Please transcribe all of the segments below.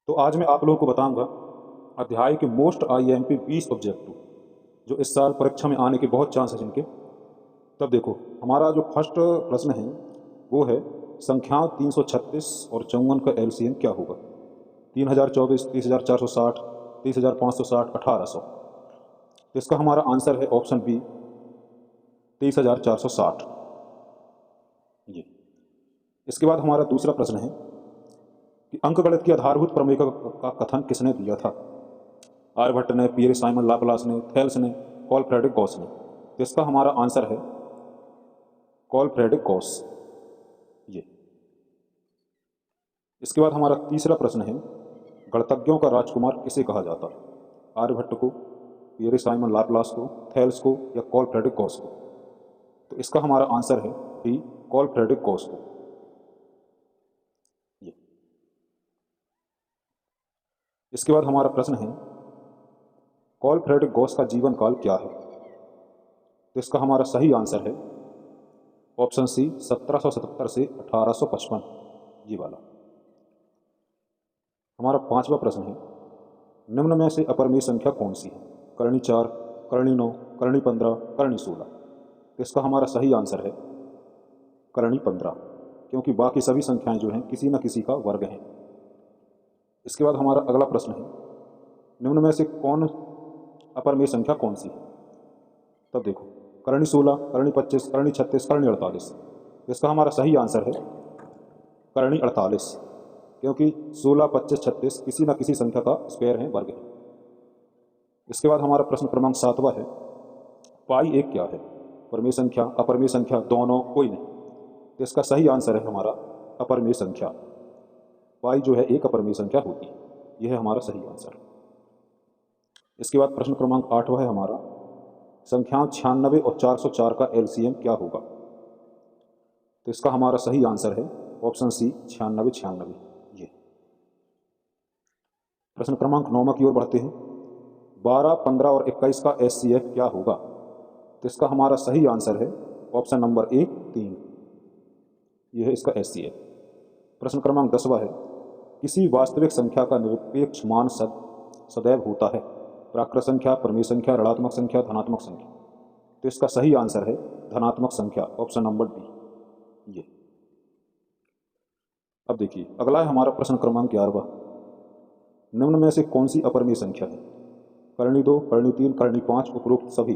तो आज मैं आप लोगों को बताऊंगा अध्याय के मोस्ट आईएमपी 20 ऑब्जेक्टिव जो इस साल परीक्षा में आने के बहुत चांस है जिनके। तब देखो, हमारा जो फर्स्ट प्रश्न है वो है संख्याओं 336 और 54 का एलसीएम क्या होगा। 3024, 30,460, 30,560, 1800। तो इसका हमारा आंसर है ऑप्शन बी 30,460। ये। इसके बाद हमारा दूसरा प्रश्न है कि अंकगणित की आधारभूत प्रमेय का कथन किसने दिया था। आर्यभट्ट ने, पियरे साइमन लाप्लास ने, थेल्स ने, कॉल फ्रेडरिक गॉस ने। तो इसका हमारा आंसर है कॉल फ्रेडरिक गॉस। ये। इसके बाद हमारा तीसरा प्रश्न है गणितज्ञों का राजकुमार किसे कहा जाता है। आर्यभट्ट को, पियरे साइमन लाप्लास को, थेल्स को या कॉल फ्रेडरिक गॉस को। तो इसका हमारा आंसर है डी कॉल फ्रेडरिक गॉस को। ये। इसके बाद हमारा प्रश्न है कॉल फ्रेडरिक गॉस का जीवन काल क्या है। तो इसका हमारा सही आंसर है ऑप्शन सी 1777 से 1855। ये वाला। हमारा पांचवा प्रश्न है निम्न में से अपरिमेय संख्या कौन सी है। करणी 4, करणी 9, करणी 15, करणी 16। तो इसका हमारा सही आंसर है करणी 15, क्योंकि बाकी सभी संख्याएं जो हैं किसी न किसी का वर्ग हैं। इसके बाद हमारा अगला प्रश्न है निम्न में से कौन अपरिमेय संख्या कौन सी है। तब देखो, करणी 16, करणी 25, करणी 36, करणी 48। इसका हमारा सही आंसर है करणी 48, क्योंकि 16, 25, 36 किसी न किसी संख्या का स्क्वायर है, वर्ग है। इसके बाद हमारा प्रश्न क्रमांक 7वां है पाई एक क्या है। परमेय संख्या, अपरिमेय संख्या, दोनों, कोई नहीं। तो इसका सही आंसर है हमारा अपरिमेय संख्या। पाई जो है एक अपरिमेय संख्या होती है। यह है हमारा सही आंसर। इसके बाद प्रश्न क्रमांक 8वां है हमारा संख्याओं 96 और 404 का एलसीएम क्या होगा। तो इसका हमारा सही आंसर है ऑप्शन सी 96, 96। ये। प्रश्न क्रमांक 9 की ओर बढ़ते हैं 12, 15 और 21 का एचसीएफ क्या होगा। तो इसका हमारा सही आंसर है ऑप्शन नंबर ए 3। यह है इसका एचसीएफ। प्रश्न क्रमांक 10वां है किसी वास्तविक संख्या का निरपेक्ष मान सदैव होता है। प्राकृत संख्या, परमेय संख्या, ऋणात्मक संख्या, धनात्मक संख्या। तो इसका सही आंसर है धनात्मक संख्या, ऑप्शन नंबर डी। ये। अब देखिए, अगला है हमारा प्रश्न क्रमांक 11वां निम्न में से कौन सी अपरिमेय संख्या है। करणी 2, करणी 3, करणी 5, उपरोक्त सभी।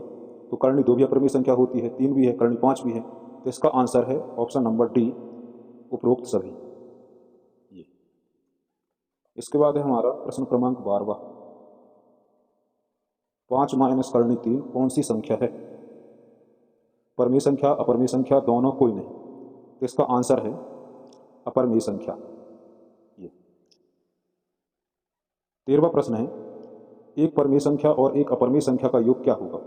तो करणी 2 भी अपरिमेय संख्या होती है, 3 भी है, करणी 5 भी है। तो इसका आंसर है ऑप्शन नंबर डी उपरोक्त सभी। ये। इसके बाद है हमारा प्रश्न क्रमांक 12वां 5 माइनस करणी 3 कौन सी संख्या है। परमेय संख्या, अपरिमेय संख्या, दोनों, कोई नहीं। तो इसका आंसर है अपरिमेय संख्या। ये। 13वां प्रश्न है एक परमेय संख्या और एक अपरिमेय संख्या का योग क्या होगा।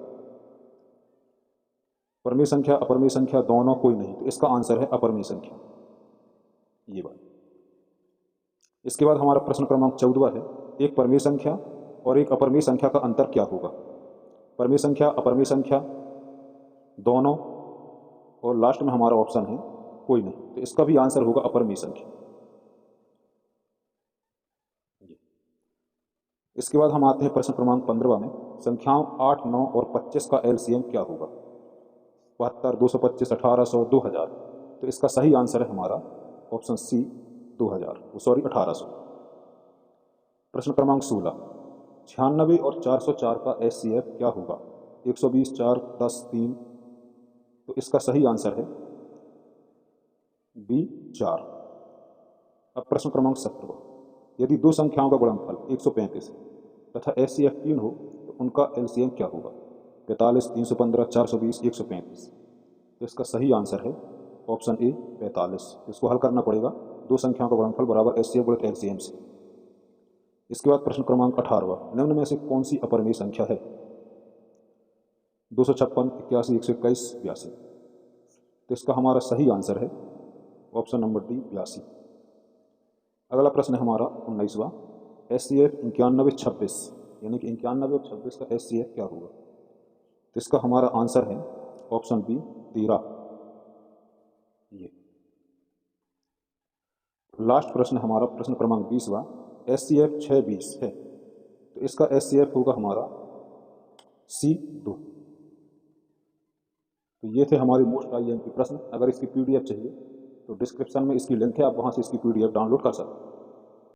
परमेय संख्या, अपरिमेय संख्या, दोनों, कोई नहीं। तो इसका आंसर है अपरिमेय संख्या। ये बात। इसके बाद हमारा प्रश्न क्रमांक 14वां है एक परमेय संख्या और एक अपरिमेय संख्या का अंतर क्या होगा। परमेय संख्या, अपरिमेय संख्या, दोनों, और लास्ट में हमारा ऑप्शन है कोई नहीं। तो इसका भी आंसर होगा अपरिमेय संख्या। इसके बाद हम आते हैं प्रश्न क्रमांक 15वां में संख्याओं 8, 9 और 25 का एलसीएम क्या होगा। 72, 225, 1800, 2000। तो इसका सही आंसर है हमारा ऑप्शन सी 2000, सॉरी 1800। प्रश्न क्रमांक 16 96 और 404 का एचसीएफ क्या होगा। 120, 4, 10, 3। तो इसका सही आंसर है बी 4। अब प्रश्न क्रमांक 17 यदि दो संख्याओं का गुणनफल 135 तथा एचसीएफ 3 हो तो उनका एलसीएम क्या होगा। 45, 315, 420, 135। तो इसका सही आंसर है ऑप्शन ए 45। इसको हल करना पड़ेगा दो संख्याओं का गुणनफल बराबर एचसीएफ गुणित एलसीएम से। इसके बाद प्रश्न क्रमांक 18वां निम्न में से कौन सी अपरिमेय संख्या है। 256, 81, 121, 82। तो इसका हमारा सही आंसर है ऑप्शन नंबर डी 82। अगला प्रश्न है हमारा 19वां एचसीएफ 91, 26, यानी कि 91 और 26 का एचसीएफ क्या होगा। तो इसका हमारा आंसर है ऑप्शन बी 13। ये लास्ट प्रश्न हमारा प्रश्न क्रमांक 20वां SCF 620 है, तो इसका SCF होगा हमारा C2। तो ये थे हमारे मोस्ट IMP प्रश्न। अगर इसकी PDF चाहिए तो डिस्क्रिप्शन में इसकी लिंक है, आप वहाँ से इसकी PDF डाउनलोड कर सकते हैं।